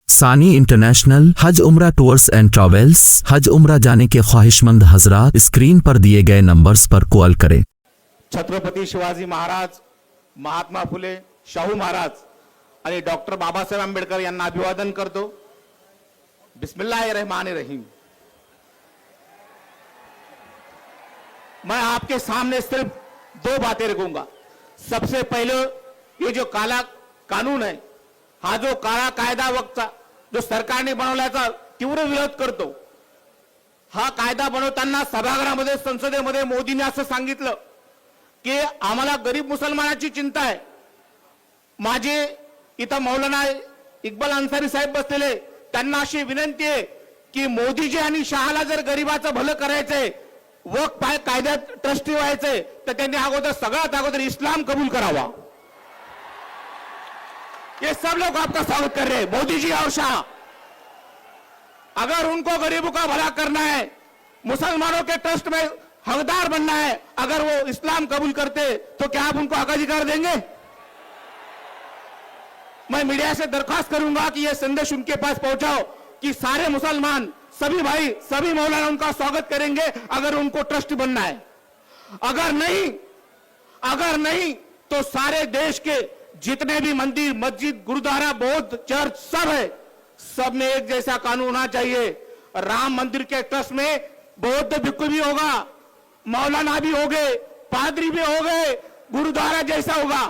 सानी इंटरनेशनल हज उम्रा tours end travels. हज उम्रा जाने के ख्वाहिशमंद हजरात स्क्रीन पर दिए गए नंबर्स पर कॉल करें। छत्रपती शिवाजी महाराज, महात्मा फुले, शाहू महाराज आणि डॉक्टर बाबासाहेब आंबेडकर यांना अभिवादन करतो। बिस्मिल्लाहिर्रहमानिर्रहीम। मैं आपके सामने सिर्फ दो बातें रखूंगा। सबसे पहले ये जो काला कानून है, हा जो काळा कायदा वक्ता जो सरकारने बनवल्याचा तीव्र विरोध करतो। हा कायदा बनवताना सभागृहामध्ये संसदेमध्ये मोदींनी असं सांगितलं की आम्हाला गरीब मुसलमानाची चिंता आहे। माझे इथं मौलाना इक्बाल अन्सारी साहेब बसलेले, त्यांना अशी विनंती आहे की मोदीजी आणि शहाला जर गरीबाचं भलं करायचंय, वक्फ कायद्यात ट्रस्टी व्हायचंय, तर त्यांनी अगोदर सगळ्यात अगोदर इस्लाम कबूल करावा। ये सब लोग आपका स्वागत कर रहे हैं, मोदी जी और शाह। अगर उनको गरीबों का भला करना है, मुसलमानों के ट्रस्ट में हकदार बनना है, अगर वो इस्लाम कबूल करते तो क्या आप उनको हकाधिकार देंगे? मैं मीडिया से दरख्वास्त करूंगा कि यह संदेश उनके पास पहुंचाओ कि सारे मुसलमान, सभी भाई, सभी मौलाना उनका स्वागत करेंगे अगर उनको ट्रस्ट बनना है। अगर नहीं तो सारे देश के जितने भी मंदिर, मस्जिद, गुरुद्वारा, बौद्ध चर्च सब है, सब में एक जैसा कानून होना चाहिए। राम मंदिर के ट्रस्ट में बौद्ध भिक्खु भी होगा, मौलाना भी होंगे, पादरी भी होंगे, गुरुद्वारा जैसा होगा।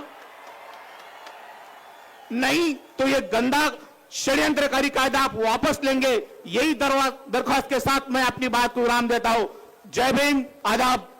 नहीं तो ये गंदा षड्यंत्रकारी कायदा आप वापस लेंगे। यही दरख्वास्त के साथ मैं अपनी बात को विराम देता हूं। जय भीम, आदाब।